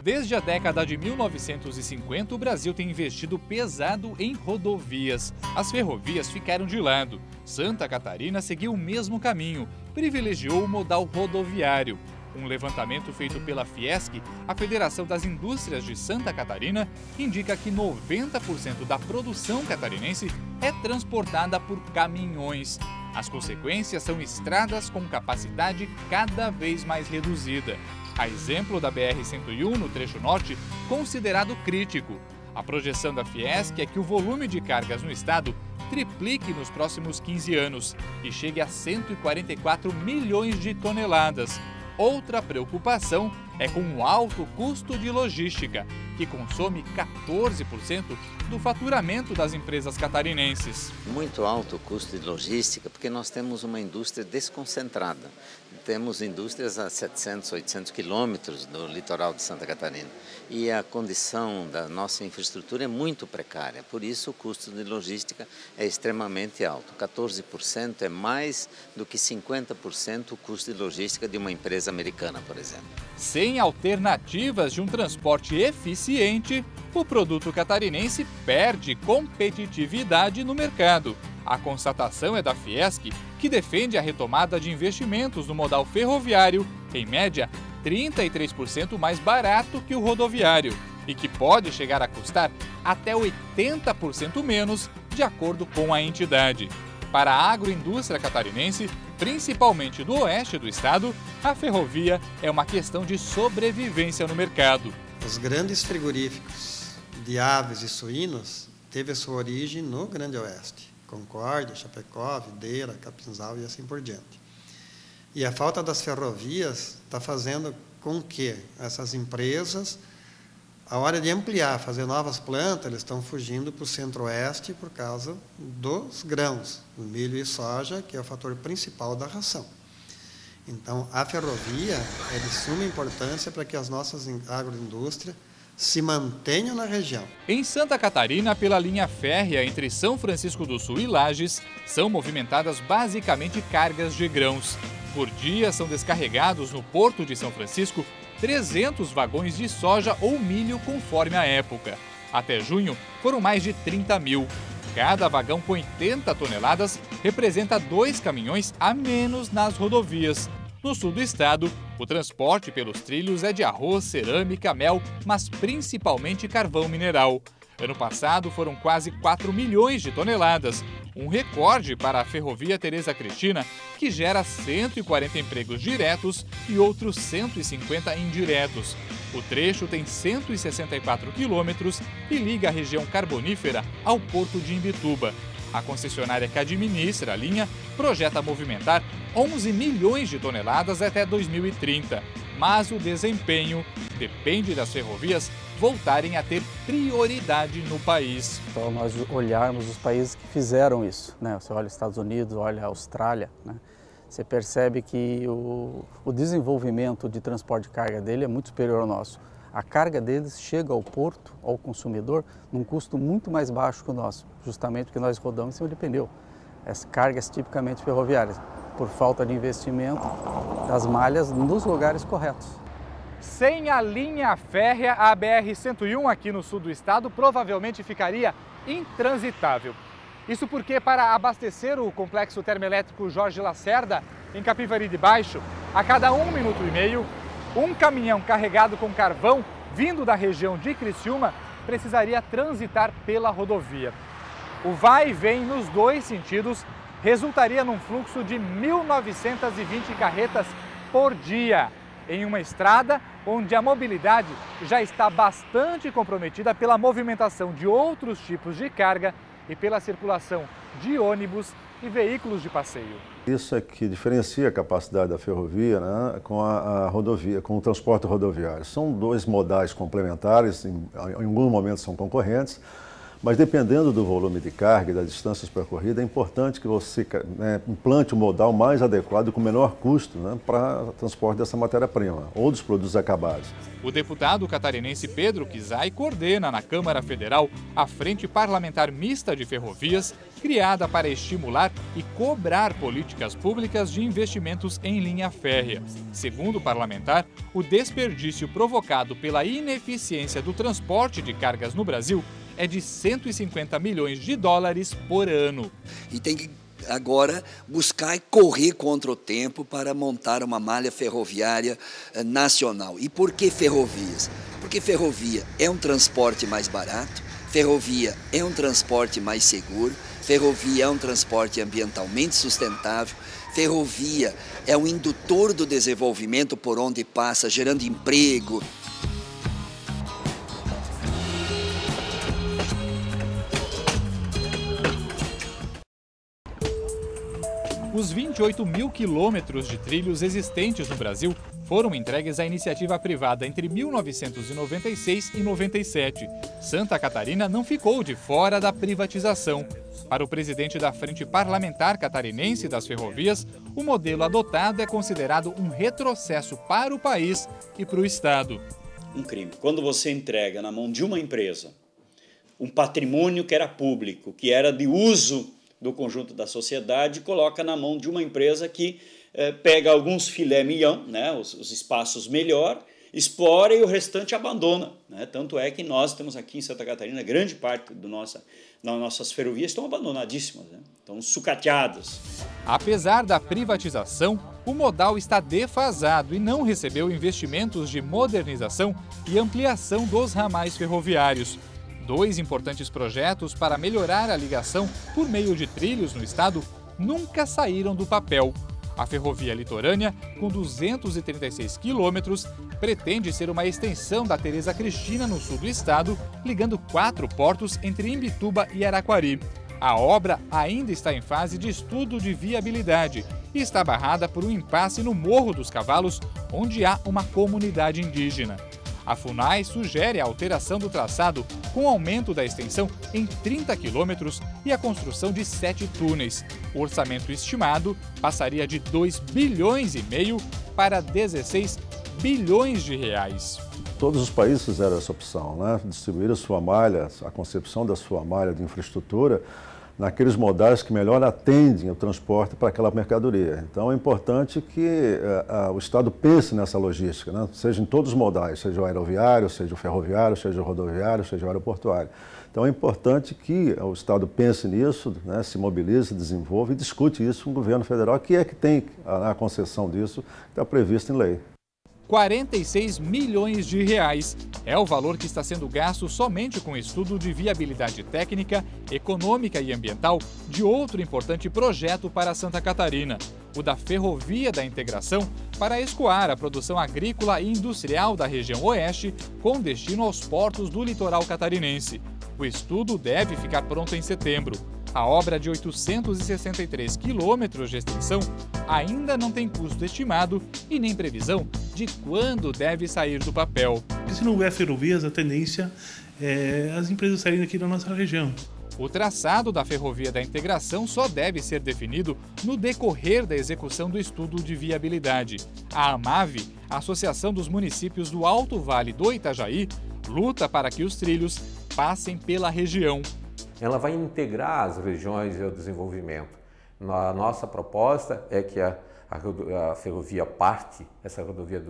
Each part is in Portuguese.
Desde a década de 1950, o Brasil tem investido pesado em rodovias. As ferrovias ficaram de lado. Santa Catarina seguiu o mesmo caminho, privilegiou o modal rodoviário. Um levantamento feito pela Fiesc, a Federação das Indústrias de Santa Catarina, indica que 90% da produção catarinense é transportada por caminhões. As consequências são estradas com capacidade cada vez mais reduzida. A exemplo da BR-101 no trecho norte, considerado crítico. A projeção da Fiesc é que o volume de cargas no estado triplique nos próximos 15 anos e chegue a 144 milhões de toneladas. Outra preocupação é com o alto custo de logística, que consome 14% do faturamento das empresas catarinenses. Muito alto o custo de logística, porque nós temos uma indústria desconcentrada. Temos indústrias a 700, 800 quilômetros do litoral de Santa Catarina. E a condição da nossa infraestrutura é muito precária, por isso o custo de logística é extremamente alto. 14% é mais do que 50% o custo de logística de uma empresa americana, por exemplo. Sem alternativas de um transporte eficiente, o produto catarinense perde competitividade no mercado. A constatação é da Fiesc, que defende a retomada de investimentos no modal ferroviário, em média 33% mais barato que o rodoviário, e que pode chegar a custar até 80% menos, de acordo com a entidade. Para a agroindústria catarinense, principalmente do oeste do estado, a ferrovia é uma questão de sobrevivência no mercado. Os grandes frigoríficos de aves e suínos teve a sua origem no Grande Oeste. Concórdia, Chapecó, Videira, Capinzal e assim por diante. E a falta das ferrovias está fazendo com que essas empresas, a hora de ampliar, fazer novas plantas, eles estão fugindo para o centro-oeste por causa dos grãos, o milho e soja, que é o fator principal da ração. Então, a ferrovia é de suma importância para que as nossas agroindústrias se mantenham na região. Em Santa Catarina, pela linha férrea entre São Francisco do Sul e Lages, são movimentadas basicamente cargas de grãos. Por dia, são descarregados no Porto de São Francisco 300 vagões de soja ou milho conforme a época. Até junho, foram mais de 30 mil. Cada vagão com 80 toneladas representa 2 caminhões a menos nas rodovias. No sul do estado, o transporte pelos trilhos é de arroz, cerâmica, mel, mas principalmente carvão mineral. Ano passado foram quase 4 milhões de toneladas, um recorde para a Ferrovia Tereza Cristina, que gera 140 empregos diretos e outros 150 indiretos. O trecho tem 164 quilômetros e liga a região carbonífera ao porto de Imbituba. A concessionária que administra a linha projeta movimentar 11 milhões de toneladas até 2030. Mas o desempenho depende das ferrovias voltarem a ter prioridade no país. Então, nós olharmos os países que fizeram isso, né? Você olha os Estados Unidos, olha a Austrália, né? Você percebe que o desenvolvimento de transporte de carga dele é muito superior ao nosso. A carga deles chega ao porto, ao consumidor, num custo muito mais baixo que o nosso, justamente porque nós rodamos em cima de pneu. As cargas tipicamente ferroviárias, por falta de investimento das malhas nos lugares corretos. Sem a linha férrea, a BR-101 aqui no sul do estado provavelmente ficaria intransitável. Isso porque, para abastecer o complexo termoelétrico Jorge Lacerda, em Capivari de Baixo, a cada 1 minuto e meio, um caminhão carregado com carvão vindo da região de Criciúma precisaria transitar pela rodovia. O vai e vem nos dois sentidos resultaria num fluxo de 1.920 carretas por dia, em uma estrada onde a mobilidade já está bastante comprometida pela movimentação de outros tipos de carga e pela circulação de ônibus e veículos de passeio. Isso é que diferencia a capacidade da ferrovia, né, com a rodovia, com o transporte rodoviário. São dois modais complementares, em alguns momentos são concorrentes, Mas dependendo do volume de carga e das distâncias percorridas, é importante que você implante o modal mais adequado e com menor custo, né, para o transporte dessa matéria-prima ou dos produtos acabados. O deputado catarinense Pedro Kizai coordena na Câmara Federal a Frente Parlamentar Mista de Ferrovias, criada para estimular e cobrar políticas públicas de investimentos em linha férrea. Segundo o parlamentar, o desperdício provocado pela ineficiência do transporte de cargas no Brasil é de 150 milhões de dólares por ano. E tem que agora buscar e correr contra o tempo para montar uma malha ferroviária nacional. E por que ferrovias? Porque ferrovia é um transporte mais barato, ferrovia é um transporte mais seguro, ferrovia é um transporte ambientalmente sustentável, ferrovia é um indutor do desenvolvimento por onde passa, gerando emprego. Os 28 mil quilômetros de trilhos existentes no Brasil foram entregues à iniciativa privada entre 1996 e 97. Santa Catarina não ficou de fora da privatização. Para o presidente da Frente Parlamentar Catarinense das Ferrovias, o modelo adotado é considerado um retrocesso para o país e para o Estado. Um crime. Quando você entrega na mão de uma empresa um patrimônio que era público, que era de uso do conjunto da sociedade, coloca na mão de uma empresa que pega alguns filé mignon, né, os espaços melhor, explora e o restante abandona. Né? Tanto é que nós temos aqui em Santa Catarina, grande parte das nossas ferrovias estão abandonadíssimas, né? Estão sucateadas. Apesar da privatização, o modal está defasado e não recebeu investimentos de modernização e ampliação dos ramais ferroviários. 2 importantes projetos para melhorar a ligação por meio de trilhos no estado nunca saíram do papel. A ferrovia litorânea, com 236 quilômetros, pretende ser uma extensão da Teresa Cristina no sul do estado, ligando 4 portos entre Imbituba e Araquari. A obra ainda está em fase de estudo de viabilidade e está barrada por um impasse no Morro dos Cavalos, onde há uma comunidade indígena. A FUNAI sugere a alteração do traçado com aumento da extensão em 30 quilômetros e a construção de 7 túneis. O orçamento estimado passaria de 2,5 bilhões para 16 bilhões de reais. Todos os países fizeram essa opção, né? Distribuir a sua malha, a concepção da sua malha de infraestrutura naqueles modais que melhor atendem o transporte para aquela mercadoria. Então é importante que o Estado pense nessa logística, né? Seja em todos os modais, seja o aeroviário, seja o ferroviário, seja o rodoviário, seja o aeroportuário. Então é importante que o Estado pense nisso, né? Se mobilize, desenvolva e discute isso com o governo federal, que é que tem a concessão disso, que está previsto em lei. 46 milhões de reais é o valor que está sendo gasto somente com o estudo de viabilidade técnica, econômica e ambiental de outro importante projeto para Santa Catarina, o da Ferrovia da Integração, para escoar a produção agrícola e industrial da região oeste com destino aos portos do litoral catarinense. O estudo deve ficar pronto em setembro. A obra de 863 quilômetros de extensão ainda não tem custo estimado e nem previsão de quando deve sair do papel. Se não houver ferrovias, a tendência é as empresas saírem aqui da nossa região. O traçado da Ferrovia da Integração só deve ser definido no decorrer da execução do estudo de viabilidade. A AMAV, a Associação dos Municípios do Alto Vale do Itajaí, luta para que os trilhos passem pela região. Ela vai integrar as regiões e o desenvolvimento. A nossa proposta é que a ferrovia parte, essa rodovia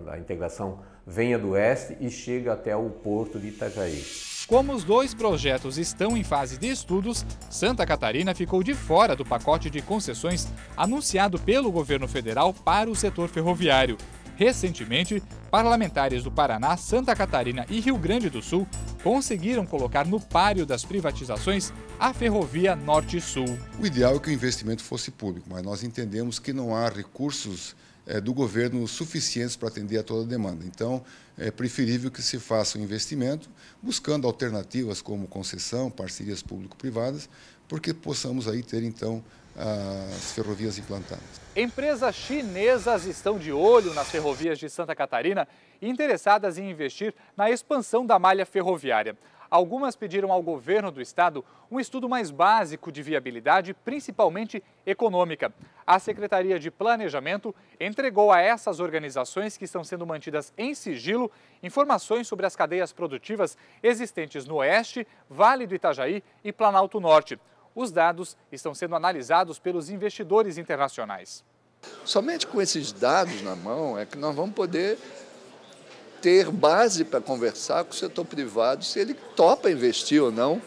da integração, venha do oeste e chega até o porto de Itajaí. Como os 2 projetos estão em fase de estudos, Santa Catarina ficou de fora do pacote de concessões anunciado pelo governo federal para o setor ferroviário. Recentemente, parlamentares do Paraná, Santa Catarina e Rio Grande do Sul conseguiram colocar no páreo das privatizações a Ferrovia Norte-Sul. O ideal é que o investimento fosse público, mas nós entendemos que não há recursos do governo suficientes para atender a toda a demanda. Então, é preferível que se faça um investimento buscando alternativas como concessão, parcerias público-privadas, porque possamos aí ter, então, as ferrovias implantadas. Empresas chinesas estão de olho nas ferrovias de Santa Catarina e interessadas em investir na expansão da malha ferroviária. Algumas pediram ao governo do estado um estudo mais básico de viabilidade, principalmente econômica. A Secretaria de Planejamento entregou a essas organizações que estão sendo mantidas em sigilo informações sobre as cadeias produtivas existentes no Oeste, Vale do Itajaí e Planalto Norte. Os dados estão sendo analisados pelos investidores internacionais. Somente com esses dados na mão é que nós vamos poder ter base para conversar com o setor privado se ele topa investir ou não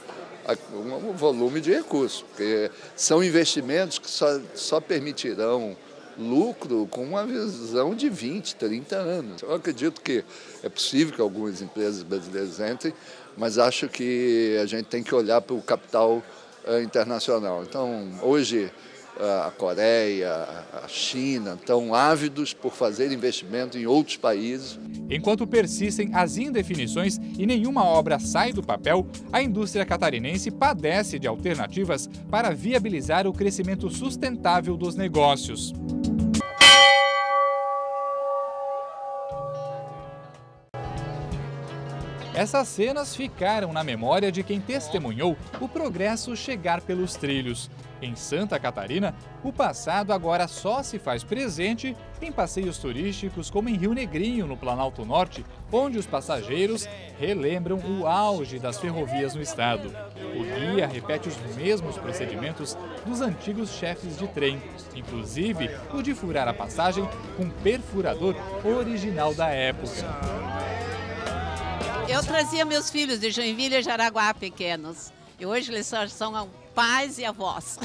um volume de recursos, porque são investimentos que só permitirão lucro com uma visão de 20, 30 anos. Eu acredito que é possível que algumas empresas brasileiras entrem, mas acho que a gente tem que olhar para o capital internacional. Então, hoje, a Coreia, a China estão ávidos por fazer investimento em outros países. Enquanto persistem as indefinições e nenhuma obra sai do papel, a indústria catarinense padece de alternativas para viabilizar o crescimento sustentável dos negócios. Essas cenas ficaram na memória de quem testemunhou o progresso chegar pelos trilhos. Em Santa Catarina, o passado agora só se faz presente em passeios turísticos como em Rio Negrinho, no Planalto Norte, onde os passageiros relembram o auge das ferrovias no estado. O guia repete os mesmos procedimentos dos antigos chefes de trem, inclusive o de furar a passagem com um perfurador original da época. Eu trazia meus filhos de Joinville e Jaraguá pequenos. E hoje eles só são pais e avós.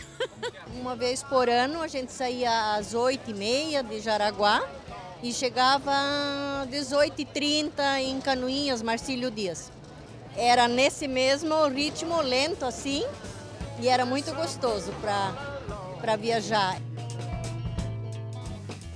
Uma vez por ano a gente saía às 8h30 de Jaraguá e chegava às 18h30 em Canoinhas, Marcílio Dias. Era nesse mesmo ritmo, lento assim, e era muito gostoso para viajar.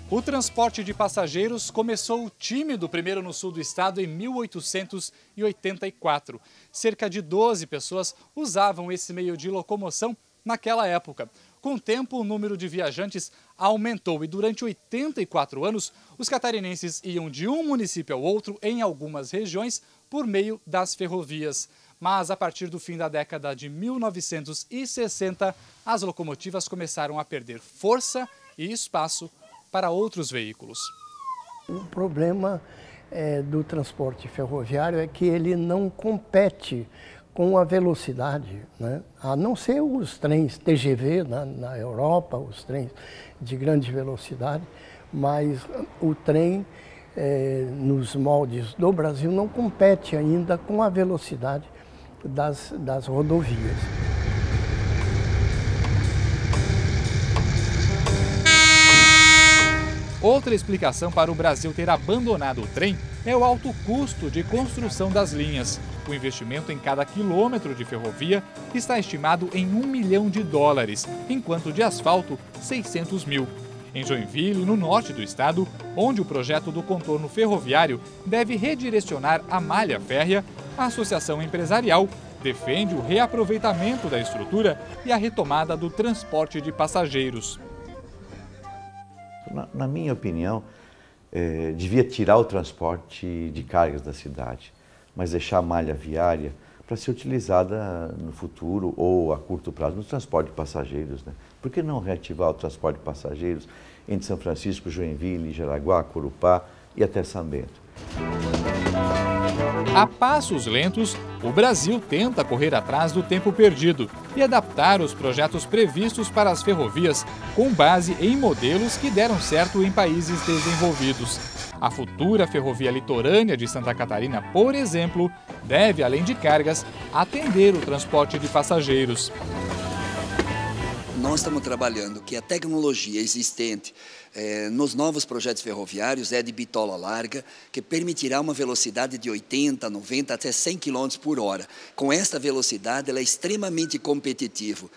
O transporte de passageiros começou tímido primeiro no sul do estado em 1884. Cerca de 12 pessoas usavam esse meio de locomoção naquela época. Com o tempo, o número de viajantes aumentou e durante 84 anos, os catarinenses iam de um município ao outro em algumas regiões por meio das ferrovias. Mas a partir do fim da década de 1960, as locomotivas começaram a perder força e espaço para outros veículos. O problema do transporte ferroviário é que ele não compete com a velocidade, né? A não ser os trens TGV na Europa, os trens de grande velocidade, mas o trem nos moldes do Brasil não compete ainda com a velocidade das rodovias. Outra explicação para o Brasil ter abandonado o trem é o alto custo de construção das linhas. O investimento em cada quilômetro de ferrovia está estimado em US$1 milhão, enquanto de asfalto, 600 mil. Em Joinville, no norte do estado, onde o projeto do contorno ferroviário deve redirecionar a malha férrea, a Associação Empresarial defende o reaproveitamento da estrutura e a retomada do transporte de passageiros. Na minha opinião, devia tirar o transporte de cargas da cidade, mas deixar a malha viária para ser utilizada no futuro ou a curto prazo no transporte de passageiros, né? Por que não reativar o transporte de passageiros entre São Francisco, Joinville, Jaraguá, Corupá e até São Bento? A passos lentos, o Brasil tenta correr atrás do tempo perdido e adaptar os projetos previstos para as ferrovias com base em modelos que deram certo em países desenvolvidos. A futura ferrovia litorânea de Santa Catarina, por exemplo, deve, além de cargas, atender o transporte de passageiros. Nós estamos trabalhando que a tecnologia existente nos novos projetos ferroviários é de bitola larga, que permitirá uma velocidade de 80, 90 até 100 km por hora. Com esta velocidade, ela é extremamente competitiva.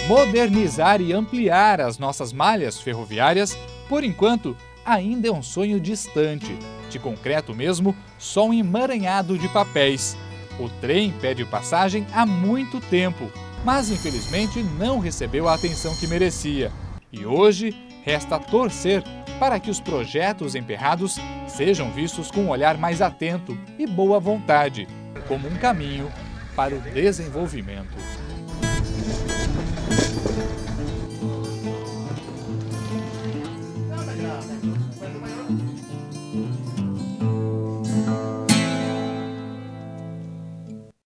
Modernizar e ampliar as nossas malhas ferroviárias, por enquanto, ainda é um sonho distante. De concreto mesmo, só um emaranhado de papéis. O trem pede passagem há muito tempo, mas infelizmente não recebeu a atenção que merecia. E hoje resta torcer para que os projetos emperrados sejam vistos com um olhar mais atento e boa vontade, como um caminho para o desenvolvimento.